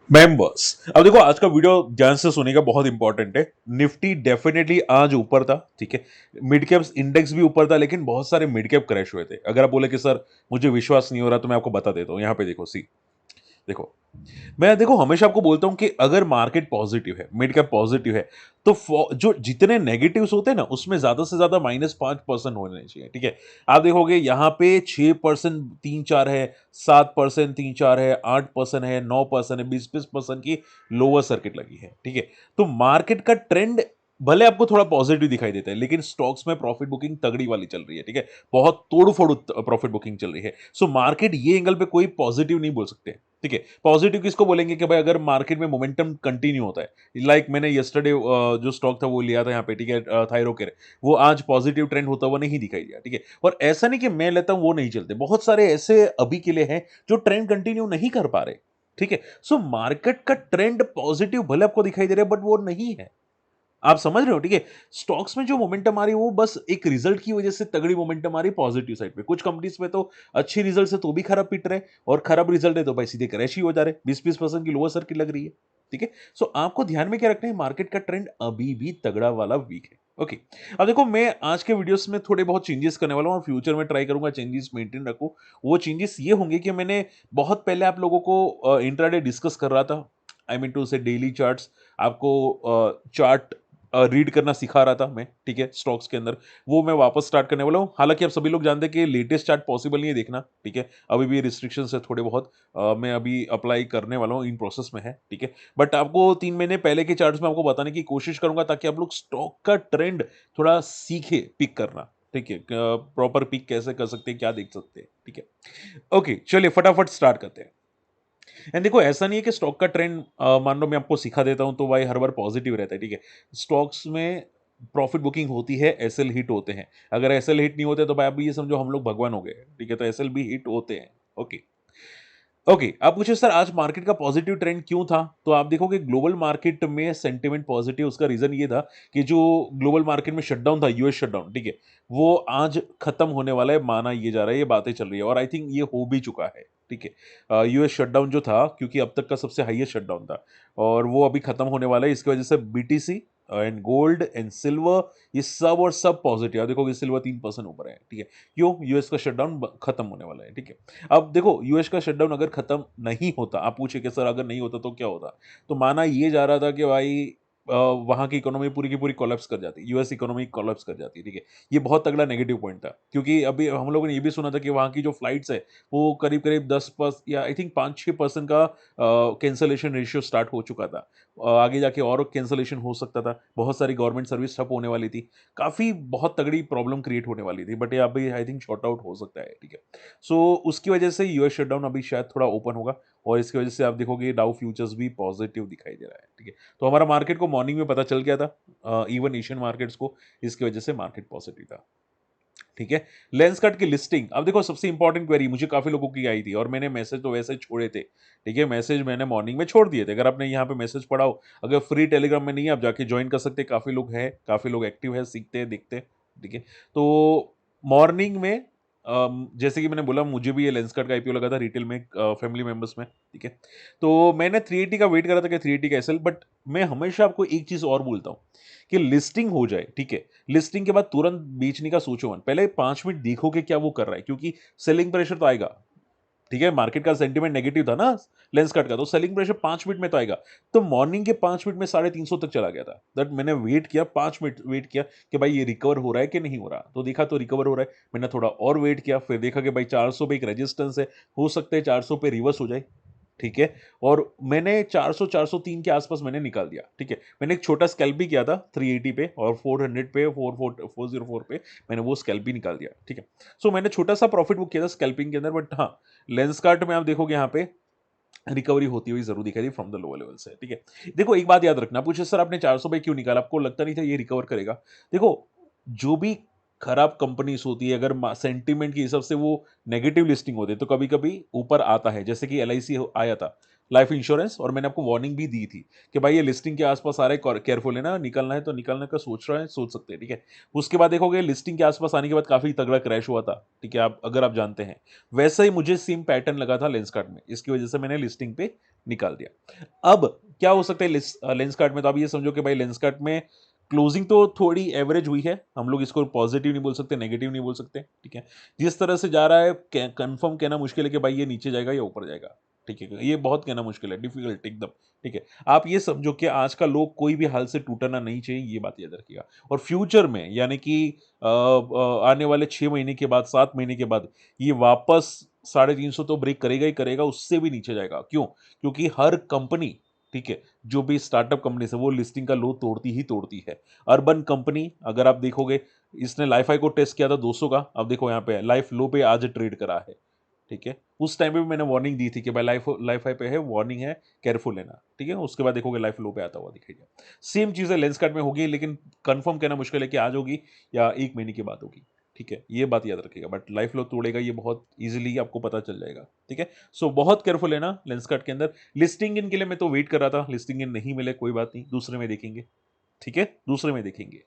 Members, अब देखो आज का वीडियो ध्यान से सुनेगा, बहुत इंपॉर्टेंट है। निफ्टी डेफिनेटली आज ऊपर था, ठीक है। मिड कैप्स इंडेक्स भी ऊपर था, लेकिन बहुत सारे मिड कैप क्रैश हुए थे। अगर आप बोले कि सर मुझे विश्वास नहीं हो रहा, तो मैं आपको बता देता हूं। यहां पे देखो, सी देखो, मैं देखो हमेशा आपको बोलता हूं कि अगर मार्केट पॉजिटिव है, मिड कैप पॉजिटिव है, तो जो जितने नेगेटिव्स होते हैं ना, उसमें ज्यादा से ज्यादा -5% होने चाहिए, ठीक है। आप देखोगे यहां पे 6% 3-4 है, 7% 3-4 है, 8% है, 9% है, 20-20% की लोअर सर्किट लगी है, ठीक है। तो मार्केट का ट्रेंड भले आपको थोड़ा पॉजिटिव दिखाई देता है, लेकिन स्टॉक्स में प्रॉफिट बुकिंग तगड़ी वाली चल रही है, ठीक है। बहुत तोड़ फोड़ प्रॉफिट बुकिंग चल रही है। सो मार्केट ये एंगल पे कोई पॉजिटिव नहीं बोल सकते, ठीक है। पॉजिटिव किसको बोलेंगे कि भाई अगर मार्केट में मोमेंटम कंटिन्यू होता है, लाइक मैंने यस्टरडे जो स्टॉक था वो लिया था यहाँ पे, ठीक है, थायरोकेयर। वो आज पॉजिटिव ट्रेंड होता हुआ नहीं दिखाई दिया, ठीक है। और ऐसा नहीं कि मैं लेता हूं वो नहीं चलते, बहुत सारे ऐसे अभी के लिए हैं जो ट्रेंड कंटिन्यू नहीं कर पा रहे, ठीक है। सो मार्केट का ट्रेंड पॉजिटिव भले आपको दिखाई दे रहा है, बट वो नहीं है। आप समझ रहे हो, ठीक है। स्टॉक्स में जो मोमेंटम आ रही है वो बस एक रिजल्ट की वजह से तगड़ी मोमेंटम आ रही है पॉजिटिव साइड पे। कुछ कंपनीज में तो अच्छी रिजल्ट है तो भी खराब पिट रहे, और खराब रिजल्ट है तो भाई सीधे क्रैश ही हो जा रहे, 20-20% की लोअर सर्किट लग रही है, ठीक है। सो आपको ध्यान में क्या रखना है, मार्केट का ट्रेंड अभी भी तगड़ा वाला वीक है, ओके। अब देखो मैं आज के वीडियोस में थोड़े बहुत चेंजेस करने वाला हूं, और फ्यूचर में ट्राई करूंगा चेंजेस मेंटेन रखूं। वो चेंजेस ये होंगे कि मैंने बहुत पहले आप लोगों को इंट्राडे डिस्कस कर रहा था, आई मीन टू से डेली चार्ट्स, आपको चार्ट रीड करना सिखा रहा था मैं, ठीक है, स्टॉक्स के अंदर। वो मैं वापस स्टार्ट करने वाला हूं। हालांकि आप सभी लोग जानते हैं कि लेटेस्ट चार्ट पॉसिबल नहीं है देखना, ठीक है। अभी भी रिस्ट्रिक्शन है थोड़े बहुत, मैं अभी अप्लाई करने वाला हूं, इन प्रोसेस में है, ठीक है। बट आपको 3 महीने पहले के चार्ट्स में आपको बताने की कोशिश करूंगा, ताकि आप लोग स्टॉक का ट्रेंड थोड़ा सीखे पिक करना, ठीक है। प्रॉपर पिक कैसे कर सकते हैं, क्या देख सकते हैं, ठीक है। ओके, चलिए फटाफट स्टार्ट करते हैं। एंड देखो ऐसा नहीं है कि स्टॉक का ट्रेंड मान लो मैं आपको सिखा देता हूं तो भाई हर बार पॉजिटिव रहता है, ठीक है। स्टॉक्स में प्रॉफिट बुकिंग होती है, एसएल हिट होते हैं। अगर एसएल हिट नहीं होते तो भाई आप ये समझो हम लोग भगवान हो गए, ठीक है। तो एसएल भी हिट होते हैं, ओके। ओके, आप पूछे सर आज मार्केट का पॉजिटिव ट्रेंड क्यों था, तो आप देखोगे ग्लोबल मार्केट में सेंटिमेंट पॉजिटिव, उसका रीजन ये था कि जो ग्लोबल मार्केट में शटडाउन था, यूएस शटडाउन, ठीक है, वो आज खत्म होने वाला है, माना ये जा रहा है, ये बातें चल रही है, और आई थिंक ये हो भी चुका है, ठीक है। यूएस शटडाउन जो था, क्योंकि अब तक का सबसे हाईएस्ट शटडाउन था, और वो अभी खत्म होने वाला है। इसकी वजह से BTC and gold and silver, ये सब और सब पॉजिटिव। आप देखोगे सिल्वर 3% ऊपर है, ठीक है। क्यों, यूएस का शटडाउन खत्म होने वाला है, ठीक है। अब देखो यूएस का शटडाउन अगर खत्म नहीं होता, आप पूछे कि सर अगर नहीं होता तो क्या होता, तो माना ये जा रहा था कि भाई वहां की इकोनॉमी पूरी की पूरी कोलैप्स कर जाती, यूएस इकोनॉमी कोलैप्स कर जाती, ठीक है। ये बहुत तगड़ा नेगेटिव पॉइंट था, क्योंकि अभी हम लोगों ने ये भी सुना था कि वहां की जो फ्लाइट्स है वो करीब करीब 10% या आई थिंक 5-6% का कैंसलेशन रेशियो स्टार्ट हो चुका था। आगे जाके और कैंसलेशन हो सकता था, बहुत सारी गवर्नमेंट सर्विस ठप होने वाली थी, काफी बहुत तगड़ी प्रॉब्लम क्रिएट होने वाली थी, बट ये अभी आई थिंक शॉर्ट आउट हो सकता है, ठीक है। सो उसकी वजह से यूएस शटडाउन अभी शायद थोड़ा ओपन होगा, और इसकी वजह से आप देखोगे डाउ फ्यूचर्स भी पॉजिटिव दिखाई दे रहा है, ठीक है। तो हमारा मार्केट को मॉर्निंग में पता चल गया था, इवन एशियन मार्केट्स को, इसकी वजह से मार्केट पॉजिटिव था, ठीक है। लेंस कट की लिस्टिंग, अब देखो सबसे इंपॉर्टेंट क्वेरी मुझे काफी लोगों की आई थी, और मैंने मैसेज तो वैसे छोड़े थे, ठीक है। मैसेज मैंने मॉर्निंग में छोड़ दिए थे। अगर आपने यहाँ पे मैसेज पढ़ा हो, अगर फ्री टेलीग्राम में नहीं है, आप जाके ज्वाइन कर सकते हैं, काफी लोग हैं, काफी लोग एक्टिव है, सीखते हैं, देखते हैं, ठीक है। तो मॉर्निंग में जैसे कि मैंने बोला, मुझे भी ये लेंस कट का आईपीओ लगा था रिटेल में, फैमिली मेंबर्स में, ठीक है। तो मैंने 380 का वेट करा था कि 380 का एसएल, बट मैं हमेशा आपको एक चीज और बोलता हूँ कि लिस्टिंग हो जाए, ठीक है। लिस्टिंग के बाद तुरंत बेचने का सोचो मत, पहले 5 मिनट देखो कि क्या वो कर रहा है, क्योंकि सेलिंग प्रेशर तो आएगा, ठीक है। मार्केट का सेंटीमेंट नेगेटिव था ना लेंस कट का, तो सेलिंग प्रेशर 5 मिनट में तो आएगा। तो मॉर्निंग के 5 मिनट में 350 तक चला गया था, दैट मैंने वेट किया, 5 मिनट वेट किया कि भाई ये रिकवर हो रहा है कि नहीं हो रहा, तो देखा तो रिकवर हो रहा है। मैंने थोड़ा और वेट किया, फिर देखा कि भाई 400 पे एक रेजिस्टेंस है, हो सकता है 400 पे रिवर्स हो जाए, ठीक है। और मैंने 400 403 के आसपास मैंने निकाल दिया, ठीक है। मैंने एक छोटा स्कैल्प भी किया था 380 पे, और 400 पे, 404 पे मैंने वो स्कैल्प भी निकाल दिया, ठीक है। सो मैंने छोटा सा प्रॉफिट बुक किया था स्कैल्पिंग के अंदर, बट हाँ, लेंस कार्ट में आप देखोगे यहाँ पे रिकवरी होती हुई जरूर दिखाई दी फ्रॉम द लोअर लेवल से, ठीक है। देखो एक बात याद रखना, पूछे सर आपने 400 पे क्यों निकाला, आपको लगता नहीं था ये रिकवर करेगा। देखो जो भी खराब कंपनीज होती है, अगर सेंटीमेंट के हिसाब से वो नेगेटिव लिस्टिंग होती है तो कभी कभी ऊपर आता है, जैसे कि LIC आया था, लाइफ इंश्योरेंस, और मैंने आपको वार्निंग भी दी थी कि भाई ये लिस्टिंग के आसपास आ रहा है, केयरफुल है ना, निकलना है तो निकलने का सोच रहा है, सोच सकते हैं, ठीक है। उसके बाद देखोगे लिस्टिंग के आसपास आने के बाद काफी तगड़ा क्रैश हुआ था, ठीक है, आप अगर आप जानते हैं। वैसा ही मुझे सेम पैटर्न लगा था लेंसकार्ट में, इसकी वजह से मैंने लिस्टिंग पे निकाल दिया। अब क्या हो सकता है लेंसकार्ट में, तो आप ये समझो कि भाई लेंसकार्ट में क्लोजिंग तो थोड़ी एवरेज हुई है, हम लोग इसको पॉजिटिव नहीं बोल सकते, नेगेटिव नहीं बोल सकते, ठीक है। जिस तरह से जा रहा है कंफर्म कहना मुश्किल है कि भाई ये नीचे जाएगा या ऊपर जाएगा, ठीक है, ये बहुत कहना मुश्किल है, डिफिकल्ट एकदम, ठीक है। आप ये समझो कि आज का लोग कोई भी हाल से टूटना नहीं चाहिए, ये बात याद रखिएगा। और फ्यूचर में यानी कि आने वाले 6 महीने के बाद, 7 महीने के बाद ये वापस 350 तो ब्रेक करेगा ही करेगा, उससे भी नीचे जाएगा। क्यों? क्योंकि हर कंपनी, ठीक है, जो भी स्टार्टअप कंपनी है वो लिस्टिंग का लो तोड़ती ही तोड़ती है। अर्बन कंपनी अगर आप देखोगे, इसने लाइफ हाई को टेस्ट किया था 200 का, अब देखो यहाँ पे लाइफ लो पे आज ट्रेड करा है, ठीक है। उस टाइम पे भी मैंने वार्निंग दी थी कि भाई लाइफ लाइफ हाई पे है, वार्निंग है, केयरफुल लेना, ठीक है। उसके बाद देखोगे लाइफ लो पे आता हुआ दिखाई दिया। सेम चीज़ है लेंस कार्ड में होगी, लेकिन कंफर्म कहना मुश्किल है कि आज होगी या 1 महीने के बाद होगी, ठीक है, ये बात याद रखिएगा। बट लाइफ लो तोड़ेगा ये बहुत इजीली आपको पता चल जाएगा, ठीक है। सो बहुत केयरफुल है ना लेंस कार्ड के अंदर। लिस्टिंग इन के लिए मैं तो वेट कर रहा था, लिस्टिंग इन नहीं मिले कोई बात नहीं, दूसरे में देखेंगे, ठीक है, दूसरे में देखेंगे।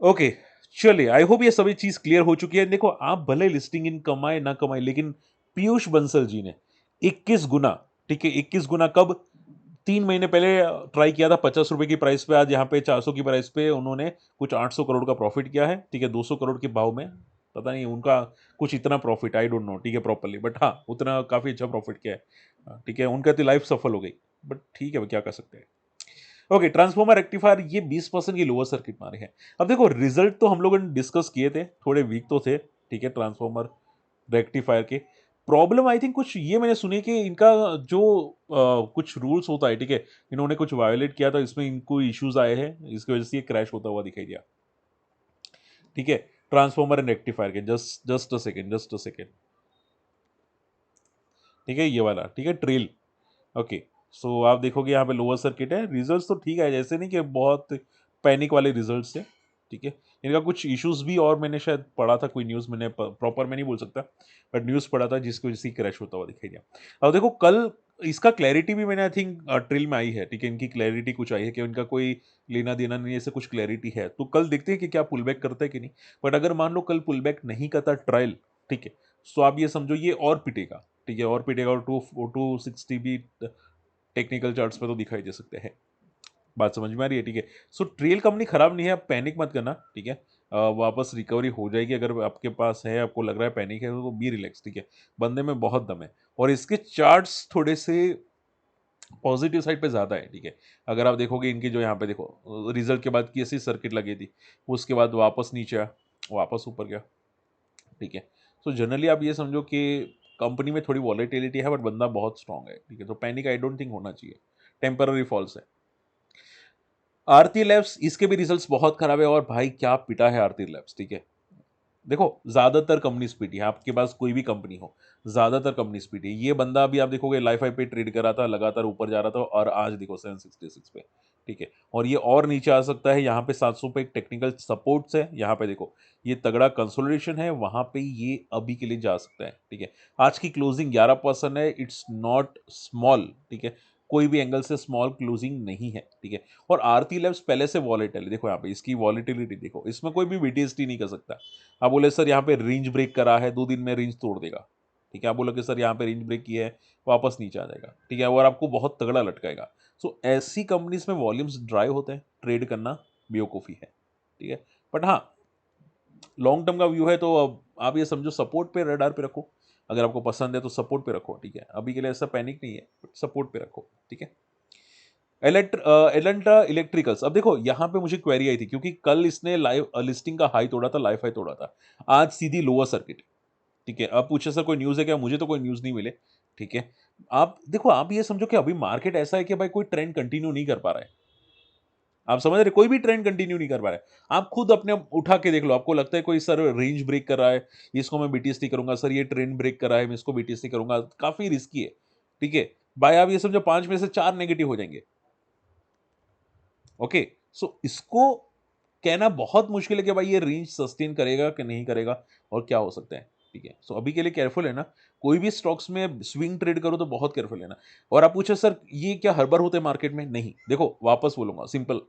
ओके, चलिए, आई होप ये सभी चीज क्लियर हो चुकी है। देखो आप भले लिस्टिंग इन कमाए ना कमाए, लेकिन पीयूष बंसल जी ने 21 गुना, ठीक है, 21 गुना कब? 3 महीने पहले ट्राई किया था 50 रुपए की प्राइस पे, आज यहाँ पे 400 की प्राइस पे उन्होंने कुछ 800 करोड़ का प्रॉफिट किया है, ठीक है, 200 करोड़ के भाव में। पता नहीं उनका कुछ इतना प्रॉफिट, आई डोंट नो, ठीक है, प्रॉपरली, बट हाँ उतना काफी अच्छा प्रॉफिट किया है, हाँ, ठीक है, उनका तो लाइफ सफल हो गई, बट ठीक है, क्या कर सकते हैं। ओके, ट्रांसफॉर्मर रेक्टिफायर ये 20% की लोअर सर्किट मारे हैं। अब देखो रिजल्ट तो हम लोगों ने डिस्कस किए थे, थोड़े वीक तो थे, ठीक है, ट्रांसफॉर्मर रेक्टिफायर के। प्रॉब्लम आई थिंक कुछ ये मैंने सुनी कि इनका जो कुछ रूल्स होता है, ठीक है, इन्होंने कुछ वायोलेट किया था, इसमें इनको इश्यूज आए हैं, इसकी वजह से ये क्रैश होता हुआ दिखाई दिया, ठीक है। ट्रांसफॉर्मर एंड रेक्टिफायर के just just a second, just a second, ठीक है, ये वाला, ठीक है, ट्रेल। ओके, सो आप देखोगे यहाँ पे लोअर सर्किट है, रिजल्ट्स तो ठीक है, जैसे नहीं कि बहुत पैनिक वाले रिजल्ट्स है, ठीक है। इनका कुछ इश्यूज भी, और मैंने शायद पढ़ा था कोई न्यूज़, मैंने प्रॉपर में नहीं बोल सकता, बट न्यूज़ पढ़ा था जिसकी वजह से क्रैश होता हुआ दिखाई दिया। अब देखो कल इसका क्लैरिटी भी मैंने आई थिंक ट्रेल में आई है, ठीक है, इनकी क्लैरिटी कुछ आई है कि इनका कोई लेना देना नहीं, ऐसे कुछ क्लैरिटी है, तो कल देखते हैं कि क्या पुल बैक करता है कि नहीं। बट अगर मान लो कल पुल बैक नहीं करता ट्रायल, ठीक है, तो आप ये समझो ये और पिटेगा, ठीक है, और पिटेगा, और 260 भी टेक्निकल चार्ट्स पे तो दिखाई दे सकते हैं। बात समझ में आ रही है, ठीक है। सो ट्रेल कंपनी खराब नहीं है, आप पैनिक मत करना, ठीक है। वापस रिकवरी हो जाएगी, अगर आपके पास है, आपको लग रहा है पैनिक है, तो बी रिलैक्स, ठीक है। बंदे में बहुत दम है, और इसके चार्ट्स थोड़े से पॉजिटिव साइड पे ज़्यादा है, ठीक है। अगर आप देखोगे इनकी जो यहाँ पे देखो रिजल्ट के बाद की ऐसी सर्किट लगी थी, उसके बाद वापस नीचे आया, वापस ऊपर गया, ठीक है। सो जनरली आप ये समझो कि कंपनी में थोड़ी वॉलेटिलिटी है, बट बंदा बहुत स्ट्रांग है, ठीक है, तो पैनिक आई डोंट थिंक होना चाहिए, टेम्पररी फॉल्स है। आरती लैब्स, इसके भी रिजल्ट्स बहुत खराब है, और भाई क्या पिटा है आरती लैब्स, ठीक है। देखो ज्यादातर कंपनी स्पीडी है, आपके पास कोई भी कंपनी हो, ज्यादातर कंपनी स्पीडी है। ये बंदा भी आप देखोगे लाइफ हाई पे ट्रेड कर रहा था, लगातार ऊपर जा रहा था, और आज देखो 766 पे, ठीक है, और ये और नीचे आ सकता है। यहाँ पे 700 पे एक टेक्निकल सपोर्ट्स है, यहाँ पे देखो ये तगड़ा कंसोलिडेशन है, वहां पे ये अभी के लिए जा सकता है, ठीक है। आज की क्लोजिंग 11% है, इट्स नॉट स्मॉल, ठीक है, कोई भी एंगल से स्मॉल क्लोजिंग नहीं है, ठीक है। और आरती लैब्स पहले से वॉलेटाइल है, देखो यहाँ पे इसकी वॉलेटिलिटी देखो, इसमें कोई भी बीटीएसटी नहीं कर सकता। आप बोले सर यहाँ पे रेंज ब्रेक करा है, 2 दिन में रेंज तोड़ देगा, ठीक है। आप बोलोगे सर यहाँ पे रेंज ब्रेक किया है, वापस नीचे आ जाएगा, ठीक है, और आपको बहुत तगड़ा लटकाएगा। सो ऐसी कंपनीज में वॉल्यूम्स ड्राई होते हैं, ट्रेड करना बेवकूफ़ी है, ठीक है। बट हाँ, लॉन्ग टर्म का व्यू है, तो अब आप ये समझो सपोर्ट पे, रडार पे रखो, अगर आपको पसंद है तो सपोर्ट पे रखो, ठीक है। अभी के लिए ऐसा पैनिक नहीं है, सपोर्ट पे रखो, ठीक है। एलेंट्रा इलेक्ट्रिकल्स, अब देखो यहाँ पे मुझे क्वेरी आई थी, क्योंकि कल इसने लाइव लिस्टिंग का हाई तोड़ा था, लाइफ हाई तोड़ा था, आज सीधी लोअर सर्किट, ठीक है। अब पूछे सर कोई न्यूज़ है क्या, मुझे तो कोई न्यूज़ नहीं मिले, ठीक है। आप देखो, आप ये समझो कि अभी मार्केट ऐसा है कि भाई कोई ट्रेंड कंटिन्यू नहीं कर पा रहा है, आप समझ रहे, कोई भी ट्रेंड कंटिन्यू नहीं कर पा रहा है। आप खुद अपने उठा के देख लो, आपको लगता है कोई सर रेंज ब्रेक कर रहा है, इसको मैं बीटीएसटी करूंगा, सर ये ट्रेंड ब्रेक कर रहा है, मैं इसको बीटीएसटी करूंगा, काफी रिस्की है, ठीक है। भाई आप ये समझो 5 में से 4 नेगेटिव हो जाएंगे, ओके। सो इसको कहना बहुत मुश्किल है कि भाई ये रेंज सस्टेन करेगा कि नहीं करेगा और क्या हो सकता है, ठीक है। सो अभी के लिए केयरफुल है ना, कोई भी स्टॉक्स में स्विंग ट्रेड करो तो बहुत केयरफुल है ना। और आप पूछे सर ये क्या हर बार होते हैं मार्केट में? नहीं, देखो वापस बोलूंगा सिंपल,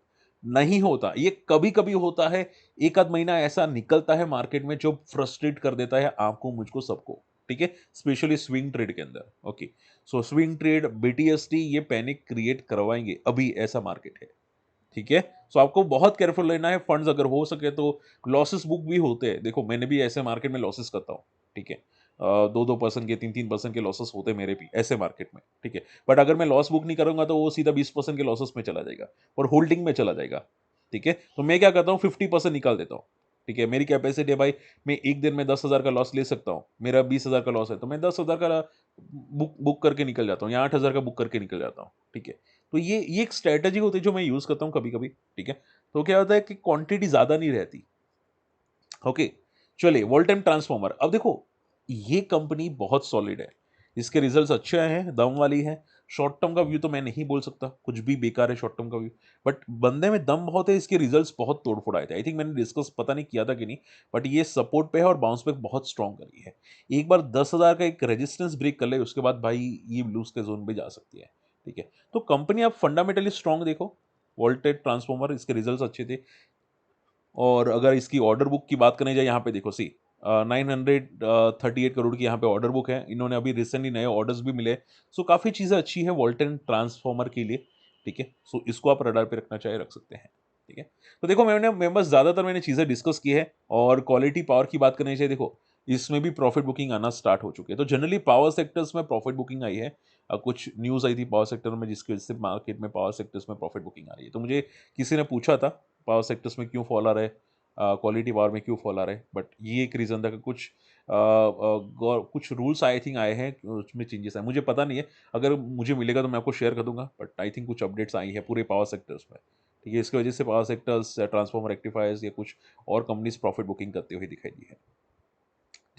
नहीं होता, ये कभी कभी होता है। एक आध महीना ऐसा निकलता है मार्केट में जो फ्रस्ट्रेट कर देता है आपको, मुझको, सबको, ठीक है, स्पेशली स्विंग ट्रेड के अंदर। ओके, सो स्विंग ट्रेड, बीटीएसटी, ये पैनिक क्रिएट करवाएंगे, अभी ऐसा मार्केट है, ठीक है। सो आपको बहुत केयरफुल रहना है। फंड्स अगर हो सके तो लॉसेस बुक भी होते हैं, देखो मैंने भी ऐसे मार्केट में लॉसेस करता हूँ, ठीक है। 2-2% के, 3-3% के लॉसेस होते हैं मेरे भी ऐसे मार्केट में, ठीक है। बट अगर मैं लॉस बुक नहीं करूंगा तो वो सीधा 20% के लॉसेस में चला जाएगा और होल्डिंग में चला जाएगा, ठीक है। तो मैं क्या करता हूँ, 50% निकाल देता हूँ, ठीक है। मेरी कैपेसिटी है भाई, मैं एक दिन में 10,000 का लॉस ले सकता हूँ, मेरा 20,000 का लॉस है तो मैं 10,000 का बुक बुक करके निकल जाता हूँ, या 8,000 का बुक करके निकल जाता हूँ, ठीक है। तो ये एक स्ट्रेटजी होती है जो मैं यूज करता हूँ कभी कभी, ठीक है। तो क्या होता है कि क्वांटिटी ज्यादा नहीं रहती। ओके, चलिए वोल्टेम ट्रांसफॉर्मर, अब देखो ये कंपनी बहुत सॉलिड है, इसके रिजल्ट्स अच्छे आए हैं, दम वाली है। शॉर्ट टर्म का व्यू तो मैं नहीं बोल सकता, कुछ भी बेकार है शॉर्ट टर्म का व्यू, बट बंदे में दम बहुत है, इसके रिजल्ट्स बहुत तोड़फोड़ आए थे। आई थिंक मैंने डिस्कस पता नहीं किया था कि नहीं, बट ये सपोर्ट पे है और बाउंस बैक बहुत स्ट्रॉन्ग करी है। एक बार 10,000 का एक रेजिस्टेंस ब्रेक कर ले उसके बाद भाई ये ब्लूज के जोन पे जा सकती है, ठीक है। तो कंपनी आप फंडामेंटली स्ट्रॉन्ग देखो, वोल्टेज ट्रांसफॉर्मर, इसके रिजल्ट्स अच्छे थे। और अगर इसकी ऑर्डर बुक की बात करने जाए, यहाँ पे देखो सी 938 करोड़ की यहाँ पे ऑर्डर बुक है, इन्होंने अभी रिसेंटली नए ऑर्डर्स भी मिले। सो काफ़ी चीज़ें अच्छी है वोल्टेन ट्रांसफॉर्मर के लिए, ठीक है। सो इसको आप रडार पे रखना चाहे रख सकते हैं, ठीक है। तो देखो मैं बस ज़्यादातर मैंने चीज़ें डिस्कस की है। और क्वालिटी पावर की बात करनी चाहिए, देखो इसमें भी प्रॉफिट बुकिंग आना स्टार्ट हो चुकी है। तो जनरली पावर सेक्टर्स में प्रॉफिट बुकिंग आई है। कुछ न्यूज़ आई थी पावर सेक्टर में जिसकी वजह से मार्केट में पावर सेक्टर्स में प्रॉफिट बुकिंग आ रही है। तो मुझे किसी ने पूछा था पावर सेक्टर्स में क्यों फॉल आ रहा है, क्वालिटी पावर में क्यों फॉल आ रहा है, बट ये एक रीज़न था कि कुछ रूल्स आई थिंक आए हैं, उसमें चेंजेस आए, मुझे पता नहीं है। अगर मुझे मिलेगा तो मैं आपको शेयर कर दूंगा, बट आई थिंक कुछ अपडेट्स आई हैं पूरे पावर सेक्टर्स में, ठीक है। इसकी वजह से पावर सेक्टर्स, ट्रांसफॉर्मर रेक्टिफायर्स या कुछ और कंपनीज प्रॉफिट बुकिंग करते हुए दिखाई दी है,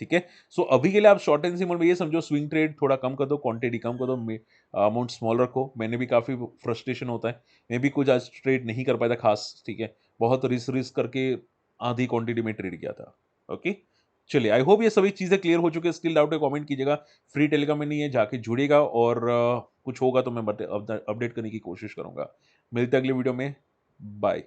ठीक है। सो अभी के लिए आप शॉर्ट एंड सिंपल में ये समझो, स्विंग ट्रेड थोड़ा कम कर दो, क्वांटिटी कम कर दो, अमाउंट स्मॉल रखो। मैंने भी काफ़ी फ्रस्ट्रेशन होता है, मैं भी कुछ आज ट्रेड नहीं कर पाया था खास, ठीक है। बहुत रिस्क रिस्क करके आधी क्वांटिटी में ट्रेड किया था। ओके, चलिए आई होप ये सभी चीज़ें क्लियर हो चुकी है। स्टिल डाउट है कमेंट कीजिएगा, फ्री टेलीग्राम में नहीं है, जाके जुड़िएगा और कुछ होगा तो मैं अपडेट करने की कोशिश करूंगा। मिलते हैं अगले वीडियो में, बाय।